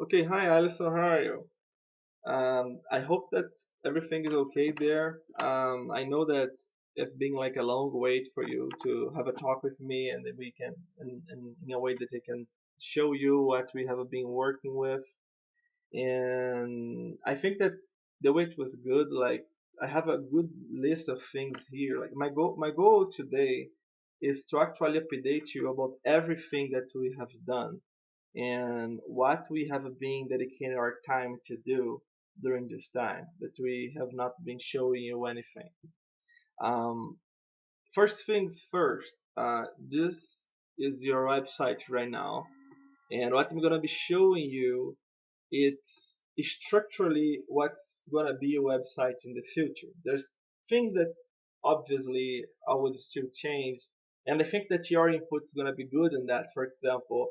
Okay, hi Alison, how are you? I hope that everything is okay there. I know that it's been like a long wait for you to have a talk with me, and that we can, in a way that I can show you what we have been working with. And I think that the wait was good. Like I have a good list of things here. Like my goal today is to actually update you about everything that we have done and what we have been dedicating our time to do during this time that we have not been showing you anything. Um, First things first, this is your website right now, and what I'm gonna be showing you it's structurally what's gonna be a website in the future. There's things that obviously I would still change, and I think that your input is gonna be good in that. For example,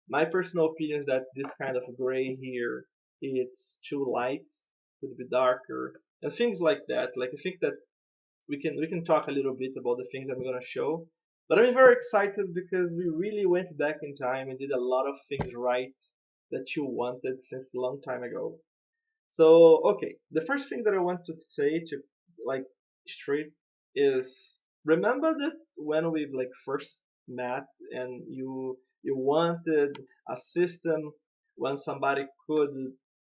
my personal opinion is that this kind of gray here, it's too light, could be darker, and things like that. Like I think that we can talk a little bit about the things I'm gonna show. But I'm very excited because we really went back in time and did a lot of things right that you wanted since a long time ago. So okay, the first thing that I want to say to like straight is remember that when we like first met and you wanted a system when somebody could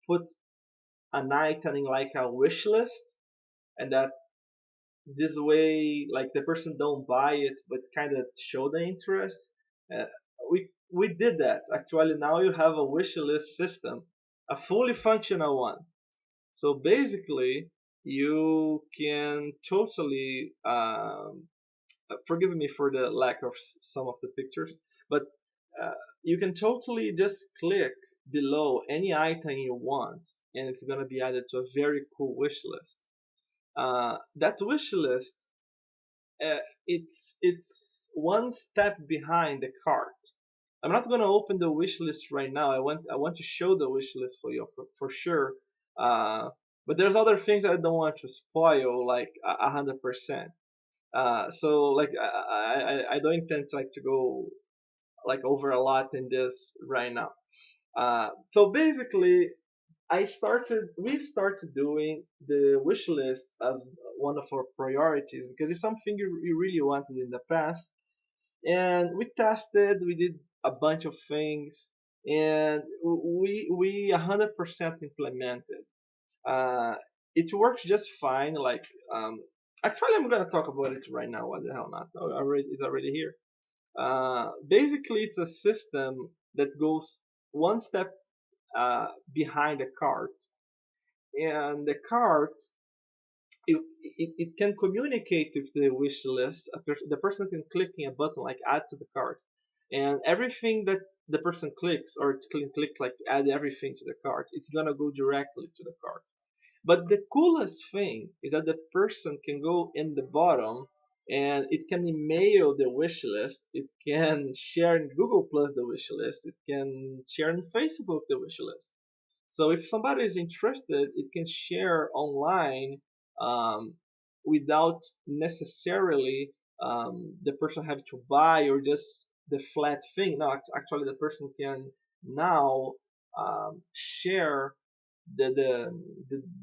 put an item in like a wish list and that this way like the person don't buy it but kind of show the interest. uh, we did that actually. Now you have a wish list system, a fully functional one. So basically you can totally forgive me for the lack of some of the pictures, but uh, you can totally just click below any item you want and it's going to be added to a very cool wish list. That wish list, it's one step behind the cart. I'm not gonna open the wish list right now. I want to show the wish list for you for sure. But there's other things I don't want to spoil like 100%. So like I don't intend to like to go like over a lot in this right now. So basically we started doing the wish list as one of our priorities because it's something you really wanted in the past. And we tested, we did a bunch of things, and we 100% implemented. Uh, it works just fine. Like, actually, I'm gonna talk about it right now. What the hell not? It's already here. Basically, it's a system that goes one step behind the cart, and the cart it can communicate with the wish list. The person can click a button like add to the cart, and everything that the person clicks or it can click like add everything to the cart, it's gonna go directly to the cart. But the coolest thing is that the person can go in the bottom and it can email the wish list. It can share in Google Plus the wish list. It can share in Facebook the wish list. So if somebody is interested, it can share online um, without necessarily the person have to buy or just the flat thing. No, actually the person can now share the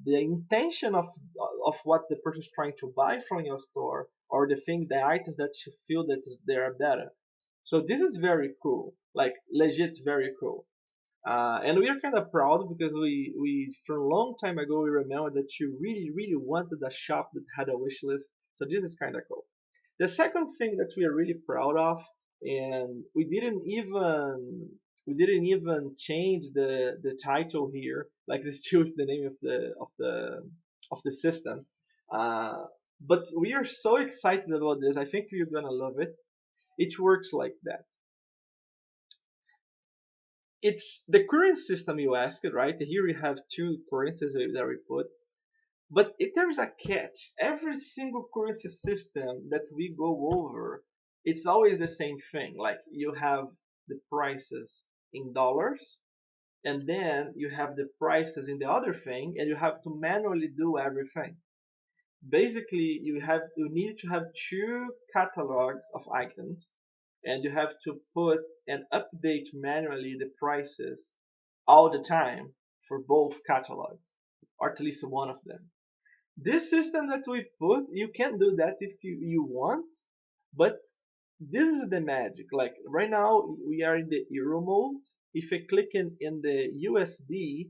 intention of what the person is trying to buy from your store or the items that you feel that they are better. So this is very cool, like legit very cool. And we are kind of proud because we from a long time ago we remember that you really wanted a shop that had a wish list. So this is kind of cool. The second thing that we are really proud of, and we didn't even change the title here, like this still is the name of the system. Uh, but we are so excited about this. I think you're gonna love it. It works like that. It's the current system you asked, right? Here we have two currencies that we put, but there's a catch. Every single currency system that we go over, it's always the same thing. Like you have the prices in dollars, and then you have the prices in the other thing, and you have to manually do everything. Basically, you need to have two catalogs of items, and you have to put and update manually the prices all the time for both catalogs, or at least one of them. This system that we put, you can do that if you want, but this is the magic. Like right now, we are in the Euro mode. If I click in the USD,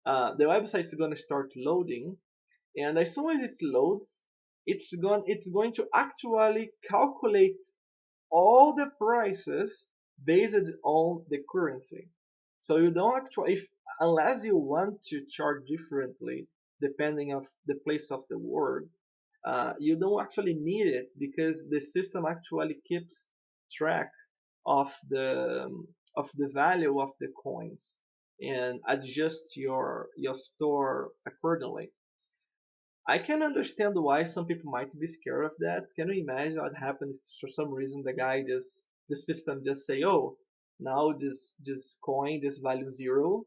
the website is going to start loading, and as soon as it loads, it's going to actually calculate all the prices based on the currency. So you don't actually, if unless you want to charge differently depending of the place of the world, you don't actually need it because the system actually keeps track of the value of the coins and adjusts your store accordingly. I can understand why some people might be scared of that. Can you imagine what happened if for some reason the system just say, oh, now this coin, this value zero,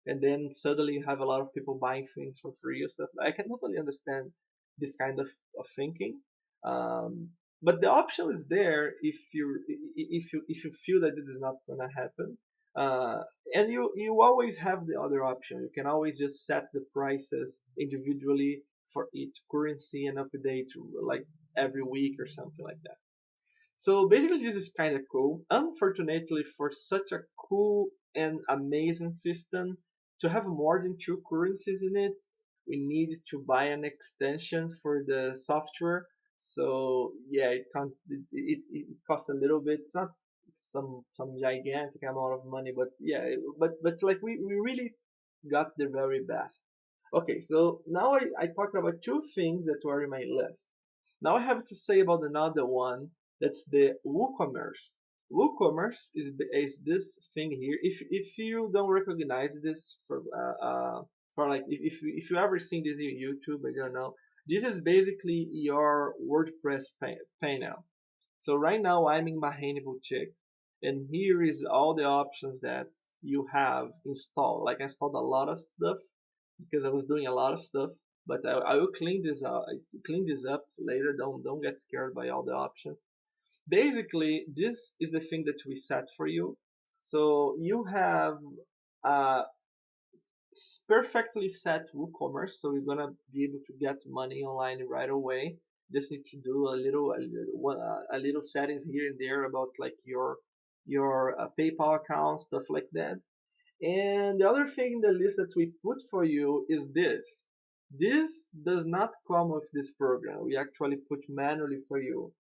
and then suddenly you have a lot of people buying things for free or stuff. I can totally understand this kind of thinking. But the option is there if you feel that it is not gonna happen. Uh, and you always have the other option. You can always just set the prices individually for each currency and update like every week or something like that. So basically, this is kind of cool. Unfortunately, for such a cool and amazing system, to have more than two currencies in it, we need to buy an extension for the software. So yeah, it costs a little bit. It's not some gigantic amount of money, but yeah, but like we really got the very best. Okay, so now I talked about two things that were in my list. Now I have to say about another one. That's the WooCommerce. WooCommerce is this thing here. If you don't recognize this for like if you ever seen this in YouTube, I don't know. This is basically your WordPress panel. So right now I'm in Mahane Boutique, and here is all the options that you have installed. Like I installed a lot of stuff because I was doing a lot of stuff, but I will clean this up later. Don't get scared by all the options. Basically, this is the thing that we set for you. So you have a perfectly set WooCommerce, so you're gonna be able to get money online right away. Just need to do a little settings here and there about like your PayPal account, stuff like that. And the other thing in the list that we put for you is this. This does not come with this program. We actually put manually for you.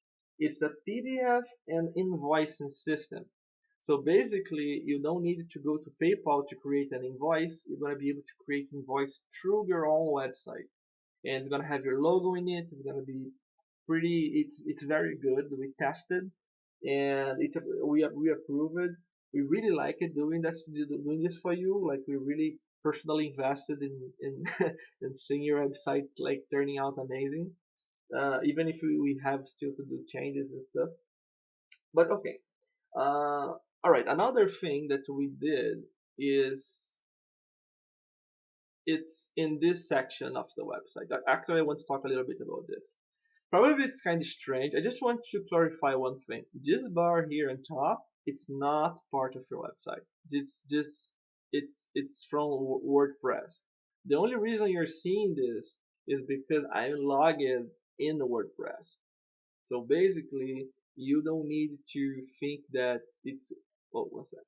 It's a PDF and invoicing system. So basically, you don't need to go to PayPal to create an invoice. You're going to be able to create invoice through your own website. And it's going to have your logo in it. It's going to be it's very good. We tested and we approve it. We really like it doing this for you. Like we really personally invested in in seeing your website like turning out amazing. Even if we have still to do changes and stuff. But okay. All right. Another thing that we did is it's in this section of the website. Actually, I want to talk a little bit about this. Probably it's kind of strange. I just want to clarify one thing. This bar here on top, it's not part of your website. It's just it's from WordPress. The only reason you're seeing this is because I'm logged in WordPress. So basically, you don't need to think that it's. Oh, one sec.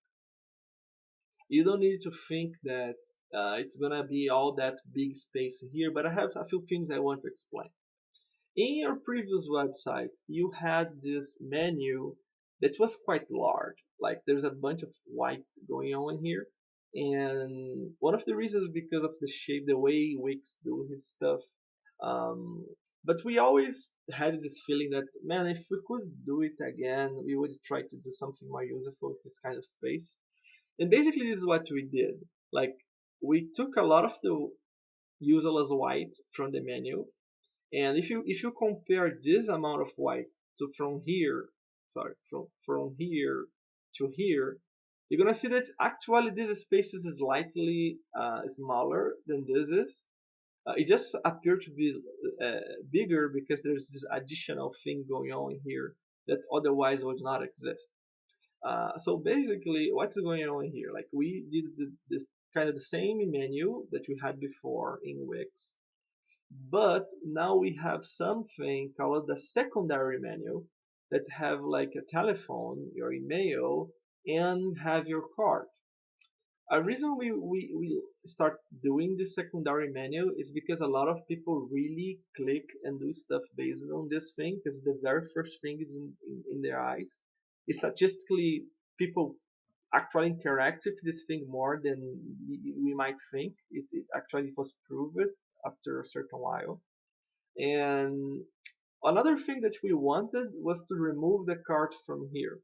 You don't need to think that it's gonna be all that big space here. But I have a few things I want to explain. In your previous website, you had this menu that was quite large. Like there's a bunch of white going on here. And one of the reasons is because of the shape, the way Wix do his stuff. Um, but we always had this feeling that, man, if we could do it again, we would try to do something more useful with this kind of space. And basically, this is what we did. Like, we took a lot of the useless white from the menu, and if you compare this amount of white to from here, sorry, from here to here, you're gonna see that actually this space is slightly smaller than this is. It just appeared to be bigger because there's this additional thing going on here that otherwise would not exist. So basically, what's going on here? Like we did this kind of the same menu that we had before in Wix, but now we have something called the secondary menu that have like a telephone, your email, and have your card. A reason we start doing this secondary menu is because a lot of people really click and do stuff based on this thing because the very first thing is in their eyes. Statistically, people actually interact with this thing more than we might think. It actually was proven after a certain while. And another thing that we wanted was to remove the cart from here.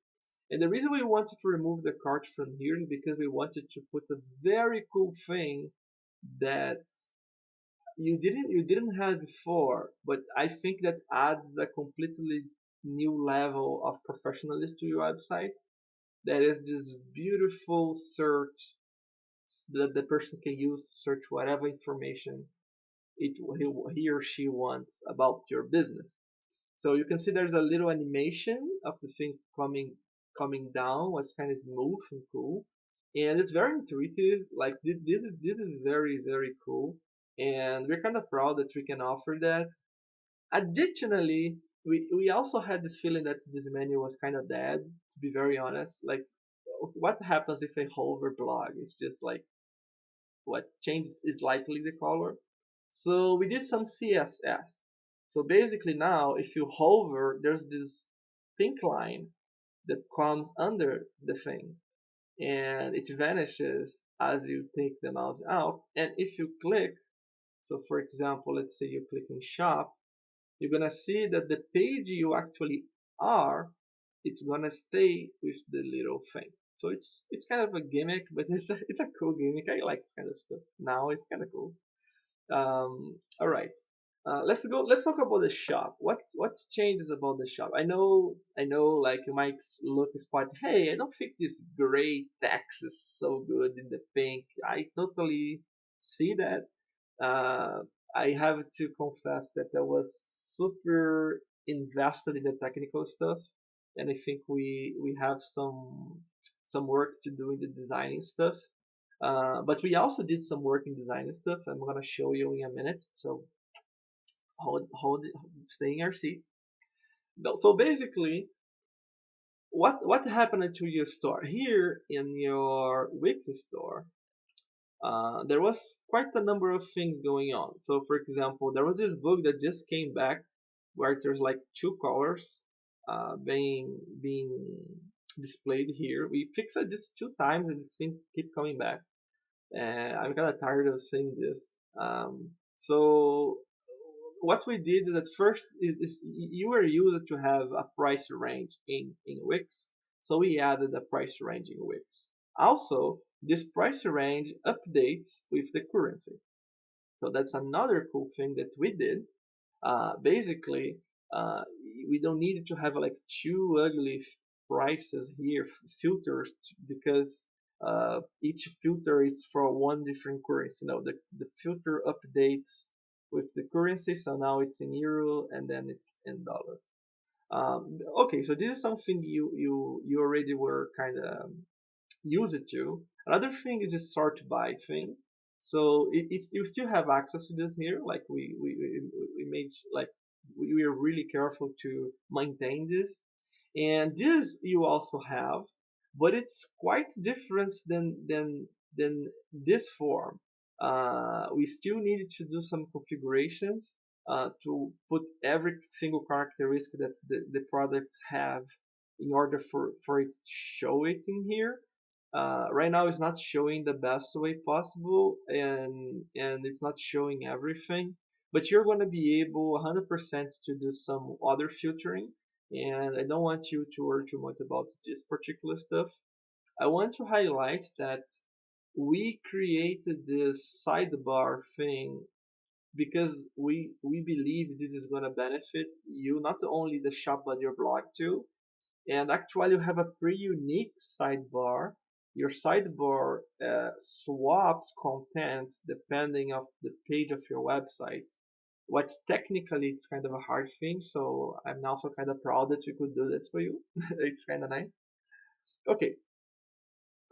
And the reason we wanted to remove the cart from here is because we wanted to put a very cool thing that you didn't have before, but I think that adds a completely new level of professionalism to your website. That is this beautiful search that the person can use to search whatever information he or she wants about your business. So you can see there's a little animation of the thing coming down, what's kind of smooth and cool, and it's very intuitive. Like this is very cool, and we're kind of proud that we can offer that. Additionally, we also had this feeling that this menu was kind of dead. To be very honest, like what happens if I hover blog? It's just like what changes is likely the color. So we did some CSS. So basically now, if you hover, there's this pink line that comes under the thing, and it vanishes as you take the mouse out. And if you click, so for example, let's say you click in shop, you're gonna see that the page you actually are, it's gonna stay with the little thing. So it's kind of a gimmick, but it's a cool gimmick. I like this kind of stuff. Now it's kind of cool. All right. Let's go. Let's talk about the shop. What changes about the shop? I know. Like you might look spot. Hey, I don't think this gray text is so good in the pink. I totally see that. Uh, I have to confess that I was super invested in the technical stuff, and I think we have some work to do in the designing stuff. But we also did some work in design stuff. I'm gonna show you in a minute. So stay in your seat. So basically, what happened to your store here in your Wix store? There was quite a number of things going on. So for example, there was this bug that just came back where there's like two colors being displayed here. We fixed it just two times and this thing keep coming back. I'm kind of tired of saying this. So what we did is at first is you were used to have a price range in Wix, so we added a price range in Wix. Also, this price range updates with the currency. So that's another cool thing that we did. Basically, uh, we don't need to have like two ugly prices here, filters, because each filter is for one different currency. No, the filter updates with the currency, so now it's in euro and then it's in dollars. Okay, so this is something you already were kind of use it to. Another thing is just sort by thing. So you still have access to this here. Like we made like we are really careful to maintain this, and this you also have, but it's quite different than this form. We still needed to do some configurations to put every single characteristic that the products have in order for it to show it in here. Right now it's not showing the best way possible, and it's not showing everything, but you're going to be able 100% to do some other filtering, and I don't want you to worry too much about this particular stuff. I want to highlight that we created this sidebar thing because we believe this is going to benefit you, not only the shop but your blog too. And actually you have a pretty unique sidebar. Your sidebar swaps contents depending of the page of your website, what technically it's kind of a hard thing, so I'm also kind of proud that we could do that for you. It's kind of nice. Okay,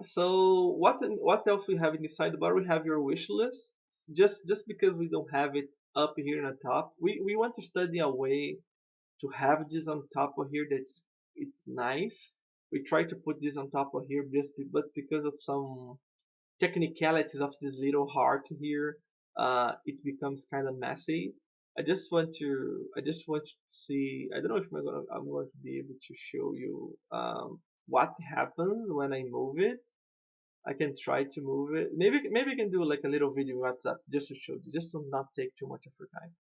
So what else we have in the sidebar? We have your wish list. Just because we don't have it up here in the top, we want to study a way to have this on top of here. That's it's nice. We try to put this on top of here, but because of some technicalities of this little heart here, it becomes kind of messy. I just want to see. I don't know if I'm going to be able to show you what happens when I move it. I can try to move it. Maybe I can do like a little video on WhatsApp just to show, just to not take too much of your time.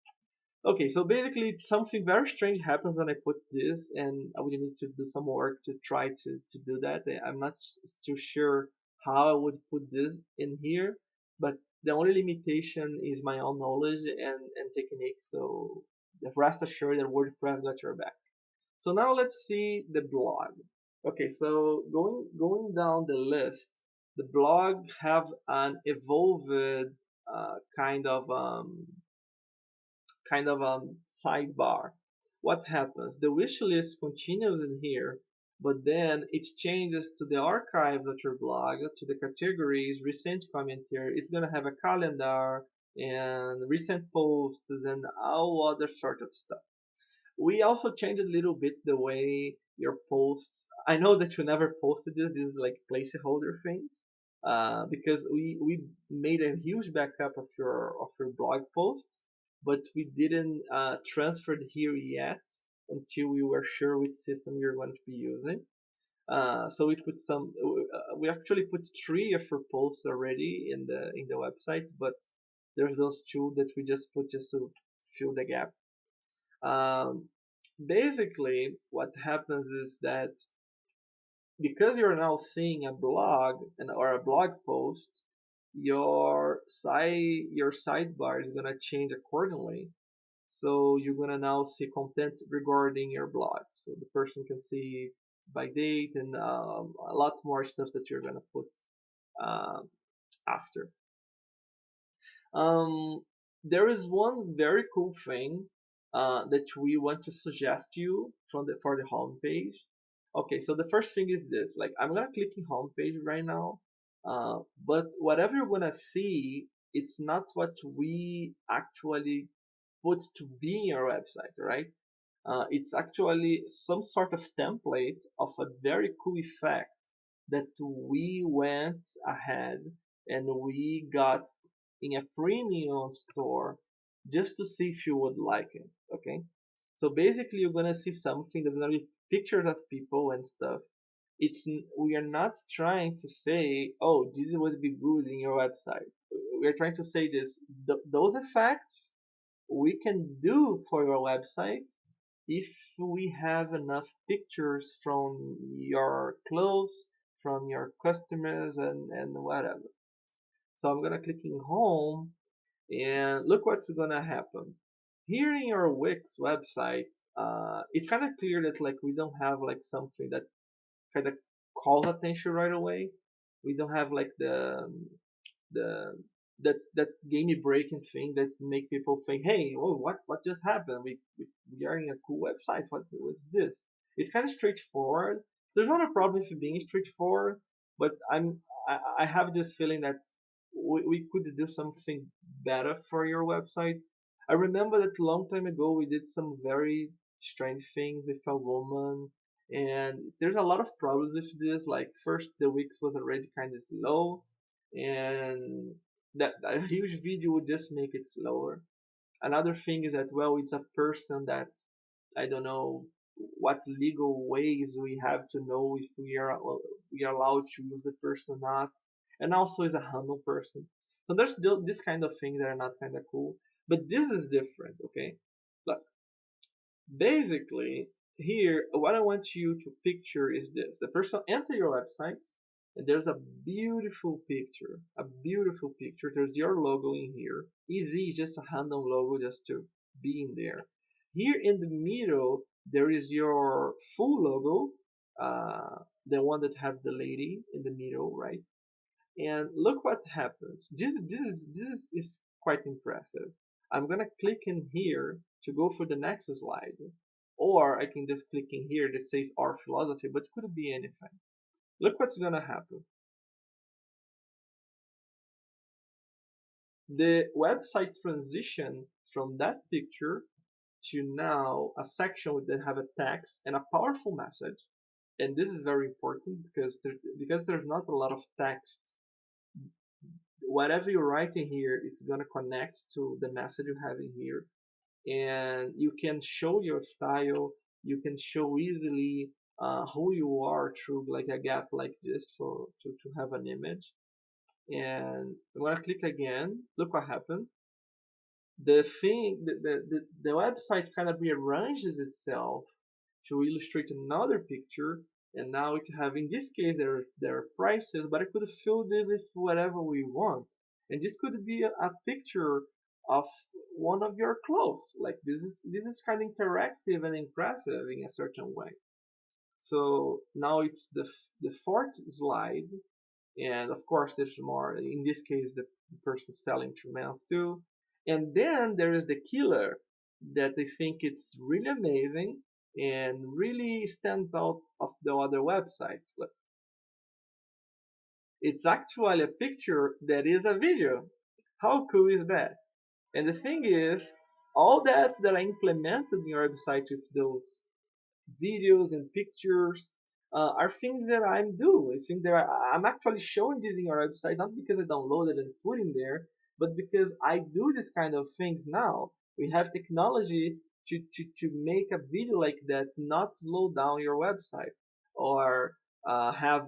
Okay, so basically something very strange happens when I put this, and I would need to do some work to try to do that. I'm not too sure how I would put this in here, but the only limitation is my own knowledge and technique. So the rest assured that WordPress got your back. So now let's see the blog. Okay, so going down the list, the blog have an evolved kind of sidebar. What happens? The wish list continues in here, but then it changes to the archives of your blog, to the categories, recent commentary. It's gonna have a calendar and recent posts and all other sort of stuff. We also changed a little bit the way your posts. I know that you never posted this. This is like placeholder things. Because we made a huge backup of your blog posts, but we didn't transfer it here yet until we were sure which system we were going to be using. So we put some. We actually put three of your posts already in the website, but there's those two that we just put just to fill the gap. Um, Basically, what happens is that because you're now seeing a blog or a blog post, your sidebar is gonna change accordingly. So you're gonna now see content regarding your blog. So the person can see by date and a lot more stuff that you're gonna put uh, after. Um, there is one very cool thing that we want to suggest you for the homepage. Okay, so the first thing is this. Like I'm gonna click in homepage right now, but whatever you're gonna see, it's not what we actually put to be in your website, right? It's actually some sort of template of a very cool effect that we went ahead and we got in a premium store just to see if you would like it. Okay, so basically you're gonna see something that's gonna be pictures of people and stuff. We are not trying to say, oh, this would be good in your website. We are trying to say this: those effects we can do for your website if we have enough pictures from your clothes, from your customers, and whatever. So I'm gonna click in home and look what's gonna happen. Here in your Wix website, it's kind of clear that like we don't have like something that kind of calls attention right away. We don't have like the that game breaking thing that make people think, hey, oh, what just happened? We are in a cool website. What's this? It's kind of straightforward. There's not a problem with being straightforward, but I have this feeling that we could do something better for your website. I remember that a long time ago we did some very strange things with a woman, and there's a lot of problems with this. Like first, the Wix was already kind of slow, and that a huge video would just make it slower. Another thing is that well, it's a person that I don't know what legal ways we have to know if we are allowed to use the person or not, and also is a handle person. So there's this kind of things that are not kind of cool, but this is different. Okay, look, basically here what I want you to picture is this: the person enter your website and there's a beautiful picture. There's your logo in here. Easy is just a random logo just to be in there. Here in the middle there is your full logo, the one that have the lady in the middle, right? And look what happens. This is quite impressive. I'm gonna click in here to go for the next slide, or I can just click in here that says our philosophy, but it could be anything. Look what's gonna happen. The website transition from that picture to now a section that have a text and a powerful message. And this is very important because there's not a lot of text. Whatever you're writing here, it's gonna connect to the message you have in here, and you can show your style. You can show easily who you are through like a gap like this to have an image. And I'm gonna click again. Look what happened. The website kind of rearranges itself to illustrate another picture, and now it have, in this case, there are prices, but I could fill this with whatever we want. And this could be a picture of one of your clothes. Like this is kind of interactive and impressive in a certain way. So now it's the fourth slide, and of course there's more. In this case, the person selling to men's too. And then there is the killer that I think it's really amazing and really stands out of the other websites. Look, it's actually a picture that is a video. How cool is that? And the thing is, all that I implemented in your website with those videos and pictures are things that I'm doing. It's things that I'm actually showing this in your website, not because I downloaded and put in there, but because I do this kind of things now. We have technology to make a video like that, not slow down your website, or have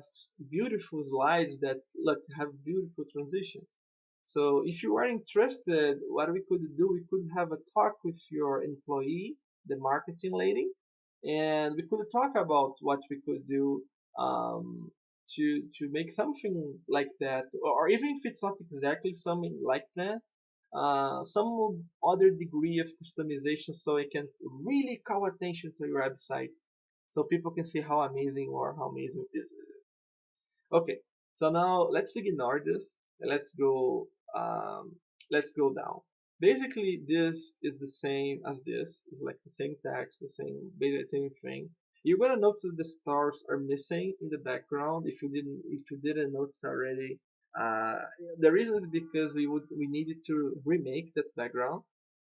beautiful slides that look have beautiful transitions. So if you are interested, what we could do, we could have a talk with your employee, the marketing lady, and we could talk about what we could do to make something like that, or even if it's not exactly something like that, some other degree of customization so it can really call attention to your website, so people can see how amazing or how amazing this is. Okay, so now let's ignore this and let's go down. Basically, this is the same as this. It's like the same text, the same basically same thing. You're gonna notice that the stars are missing in the background. If you didn't notice already, uh, the reason is because we needed to remake that background.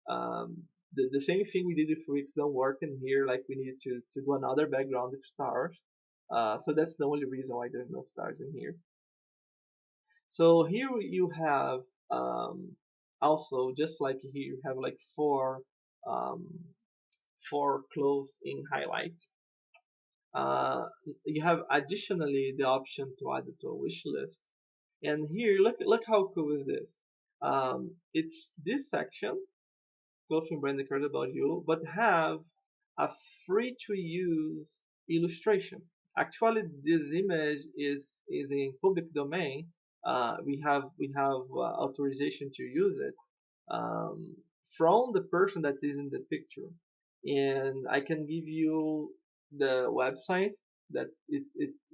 The same thing we did with Wix don't work in here. Like we needed to do another background with stars. So that's the only reason why there's no stars in here. So here you have also just like here you have like um, four clothes in highlight. You have additionally the option to add it to a wish list. And here look how cool is this. It's this section, clothing brand that cares about you, but have a free to use illustration. Actually, this image is in public domain. We have authorization to use it um, from the person that is in the picture, and I can give you the website that it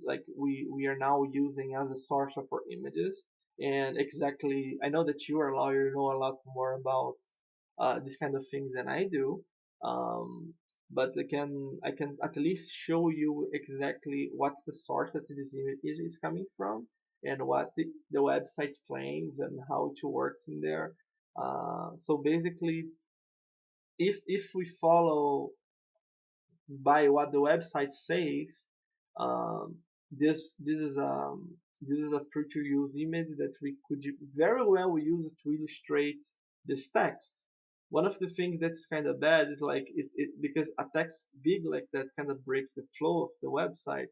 like we are now using as a source of our images. And exactly, I know that you are a lawyer, you know a lot more about these kind of things than I do. Um, but I can at least show you exactly what's the source that this image is coming from, and what the website claims and how it works in there. So basically, if we follow by what the website says, um, this is a free to use image that we could very well use to illustrate this text. One of the things that's kind of bad is like because a text big like that kind of breaks the flow of the website.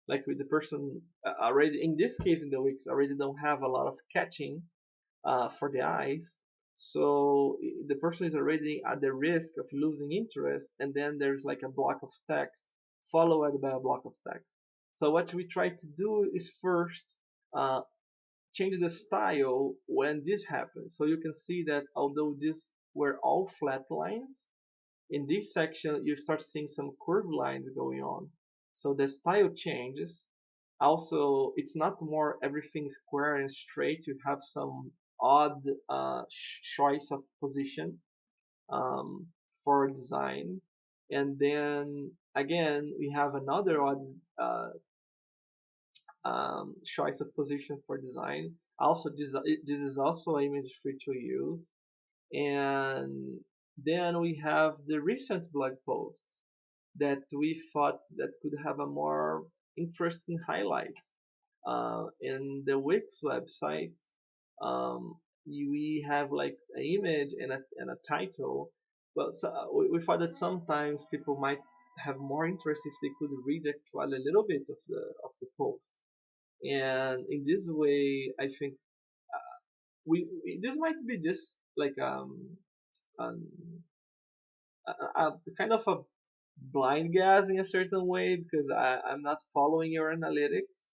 Like with the person already in this case in the Wix already don't have a lot of catching for the eyes. So the person is already at the risk of losing interest, and then there's like a block of text followed by a block of text. So what we try to do is first uh, change the style when this happens. So you can see that although these were all flat lines, in this section you start seeing some curved lines going on. So the style changes. Also, it's not more everything square and straight. You have some odd choice of position um, for design. And then again, we have another odd choice of position for design. Also, this is also image free to use. And then we have the recent blog posts that we thought that could have a more interesting highlight. In the Wix website, we have like an image and a title. But so, we thought that sometimes people might have more interest if they could read actually a little bit of the post. And in this way, I think this might be just like um kind of a blind guess in a certain way because I'm not following your analytics.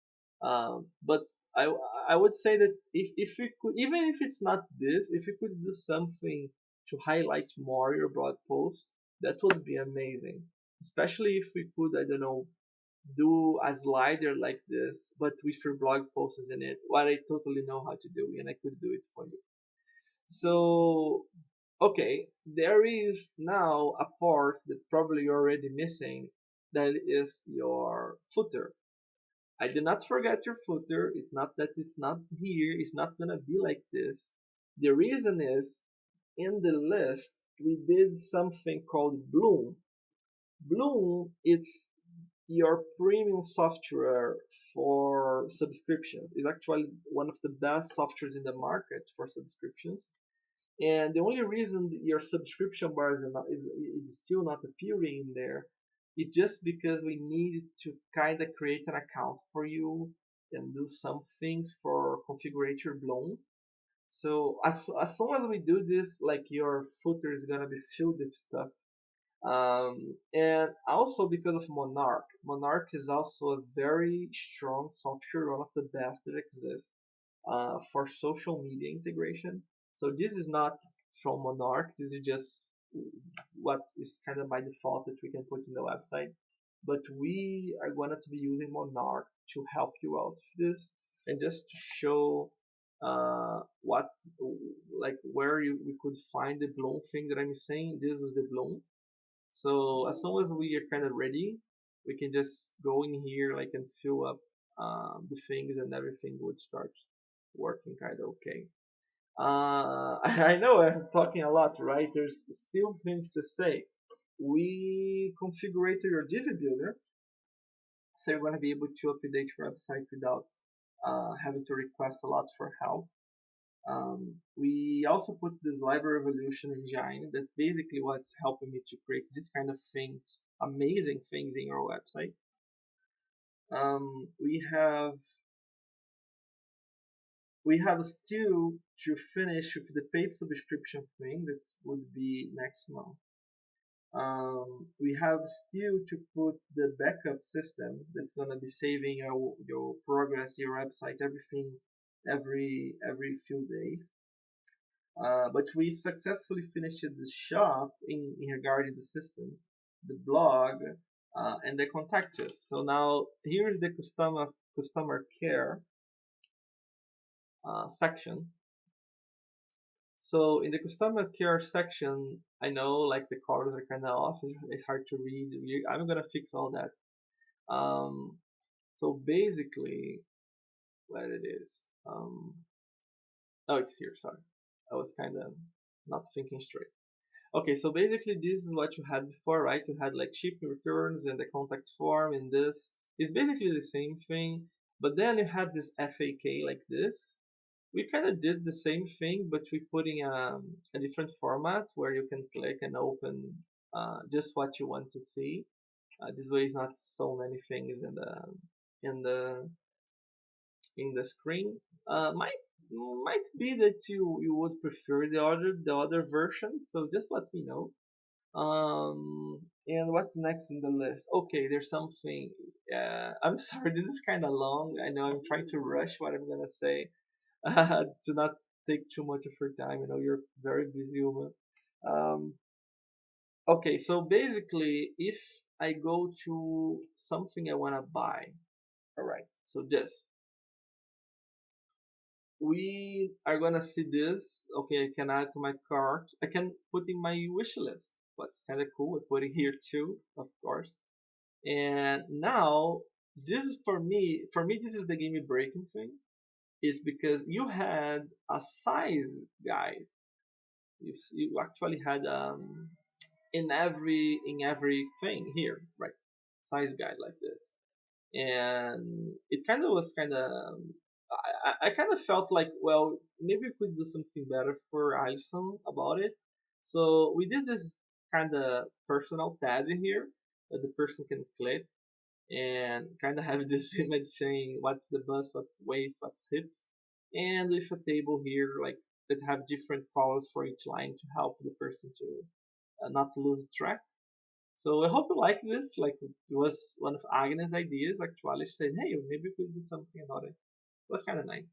But I I would say that if you could, even if it's not this, if you could do something to highlight more your blog posts, that would be amazing. Especially if we could, I don't know, do a slider like this, but with your blog posts in it. What I totally know how to do, and I could do it for you. So, okay, there is now a part that's probably already missing. That is your footer. I did not forget your footer. It's not that it's not here. It's not gonna be like this. The reason is in the list we did something called Bloom. Bloom it's your premium software for subscriptions. It's actually one of the best softwares in the market for subscriptions. And the only reason your subscription bar is still not appearing in there is just because we need to kind of create an account for you and do some things for configure your Bloom. So as soon as we do this, like your footer is gonna be filled with stuff. And also because of Monarch. Monarch is also a very strong software, one of the best that exists for social media integration. So this is not from Monarch. This is just what is kind of by default that we can put in the website. But we are going to be using Monarch to help you out with this and just to show what like where we could find the Bloom thing that I'm saying. This is the Bloom. So as soon as we are kind of ready, we can just go in here like and fill up the things and everything would start working kind of okay. I know I'm talking a lot, right? There's still things to say. We configured your Divi builder, so you're going to be able to update your website without having to request a lot for help. We also put this library evolution engine. That's basically what's helping me to create this kind of things, amazing things in your website. We have still to finish with the paid subscription thing that would be next month. We have still to put the backup system that's gonna be saving your progress, your website, everything every few days. But we successfully finished the shop in regarding the system, the blog, and the contact us. So now here is the customer care section. So in the customer care section, I know like the colors are kind of off. It's hard to read. I'm gonna fix all that. So basically, what it is. Oh, it's here. Sorry, I was kind of not thinking straight. Okay, so basically this is what you had before, right? You had like shipping returns and the contact form, and this is basically the same thing. But then you had this FAQ like this. We kind of did the same thing, but we put in a different format where you can click and open just what you want to see. This way, it's not so many things in the in the screen. Might be that you would prefer the other version, so just let me know. And what next in the list? Okay, there's something. I'm sorry, this is kind of long. I know I'm trying to rush what I'm gonna say to not take too much of your time. I know you're very busy woman. Um, okay, so basically, if I go to something I wanna buy, all right. So this we are gonna see this. Okay, I can add to my cart. I can put in my wish list. But it's kind of cool. I put it here too, of course. And now this is for me. For me, this is the game breaking thing. is because you had a size guide. You actually had in every thing here, right? Size guide like this, and it kind of was kind of I kind of felt like, well, maybe we could do something better for Alison about it. So we did this kind of personal tab here that the person can click and kind of have this image saying what's the bust, what's waist, what's hips, and with a table here like that have different colors for each line to help the person to not to lose track. So I hope you like this. Like it was one of Agnes' ideas. Actually, she said, "Hey, maybe we could do something about it." It was kind of nice.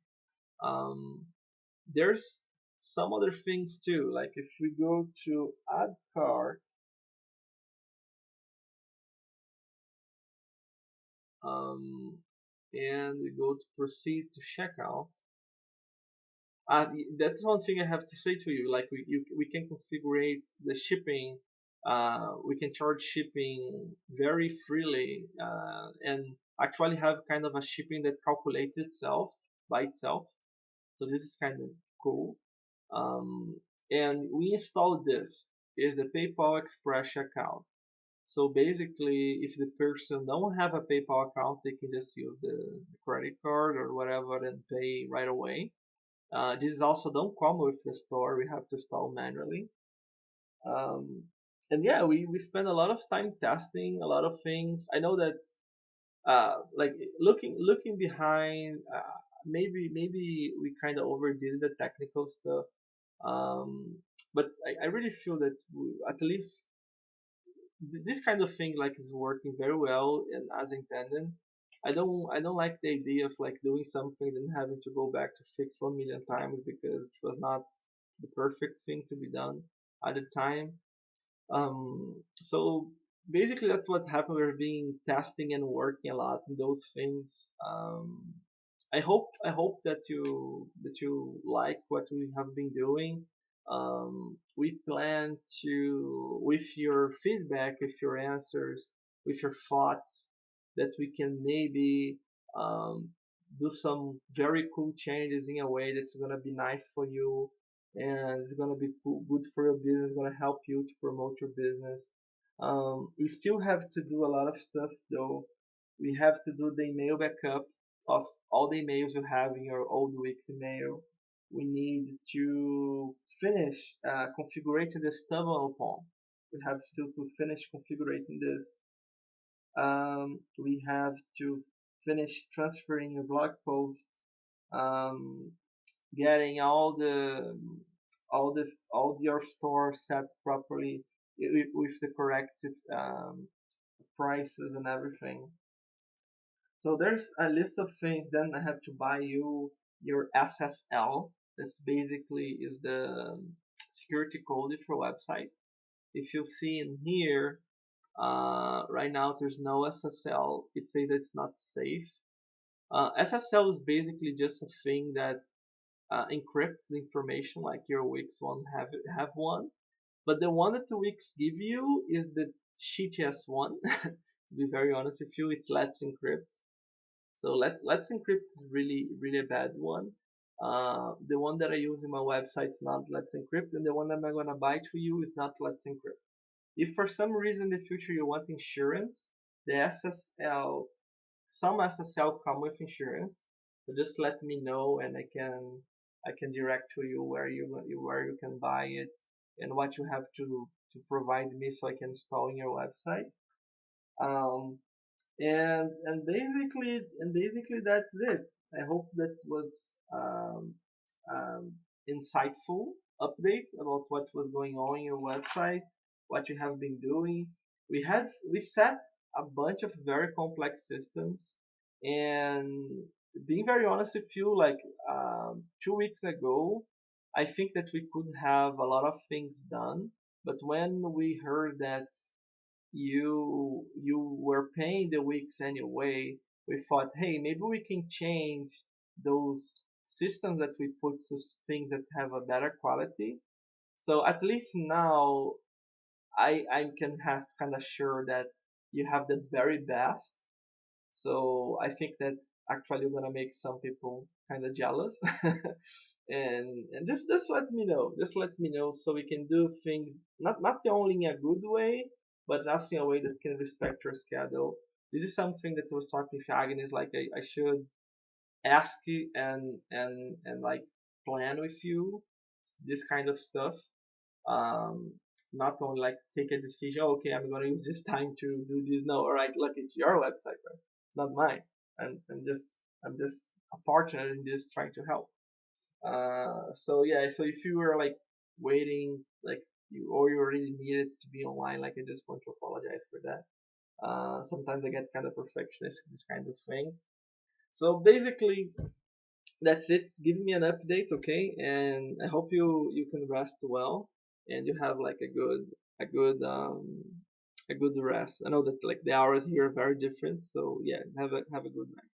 Um, there's some other things too. Like if we go to add cart, um, and we go to proceed to checkout, that's one thing I have to say to you. Like we can configure the shipping. We can charge shipping very freely, and actually have kind of a shipping that calculates itself by itself. So this is kind of cool. Um, and we installed this is the PayPal Express account. So basically, if the person don't have a PayPal account, they can just use the credit card or whatever and pay right away. This is also don't come with the store. We have to install manually. Um, and yeah, we spend a lot of time testing a lot of things. I know that like looking behind, maybe we kind of overdid the technical stuff. Um, but I really feel that at least this kind of thing like is working very well and as intended. I don't like the idea of like doing something and having to go back to fix 1 million times because it was not the perfect thing to be done at the time. So basically that's what happened. We're being testing and working a lot in those things. I hope that you like what we have been doing. We plan to, with your feedback, with your answers, with your thoughts, that we can maybe um, do some very cool changes in a way that's gonna be nice for you and it's gonna be good for your business. Gonna help you to promote your business. We still have to do a lot of stuff though. We have to do the email backup of all the emails you have in your old week's email. We need to finish configuring the stubble upon. We have still to finish configuring this. We have to finish transferring your blog posts, um, getting all your store set properly with the correct prices and everything. So there's a list of things. Then I have to buy you your SSL. That's basically is the security code for website. If you see in here, right now there's no SSL. It says that it's not safe. SSL is basically just a thing that encrypts the information, like your Wix won't have one. But the one that the Wix give you is the shittiest one. To be very honest with you, it's Let's Encrypt. So Let's Encrypt is really a bad one. The one that I use in my website is not Let's Encrypt, and the one that I'm gonna buy to you is not Let's Encrypt. If for some reason in the future you want insurance, the SSL, some SSL come with insurance. So just let me know, and I can direct to you where you can buy it and what you have to provide me so I can install in your website. Um, and basically that's it. I hope that was um, insightful update about what was going on in your website, what you have been doing. We set a bunch of very complex systems, and being very honest with you, like 2 weeks ago, I think that we could have a lot of things done. But when we heard that you were paying the weeks anyway, we thought, hey, maybe we can change those systems that we put to things that have a better quality. So at least now I can have kind of sure that you have the very best. So I think that actually gonna make some people kind of jealous. And just let me know. Just let me know so we can do things not only in a good way, but also in a way that can respect your schedule. This is something that I was talking with Agnes. Like I should ask you and like plan with you this kind of stuff. Um, not only like take a decision. "Oh, okay, I'm gonna use this time to do this." No, all right. Look, it's your website, right? It's not mine. And I'm just a partner in this, trying to help. So yeah, so if you were like waiting, like you already needed to be online, like I just want to apologize for that. Sometimes I get kind of perfectionist in this kind of thing. So basically, that's it. Give me an update, okay? And I hope you can rest well and you have like a good rest. I know that like the hours here are very different, so yeah, have a good night.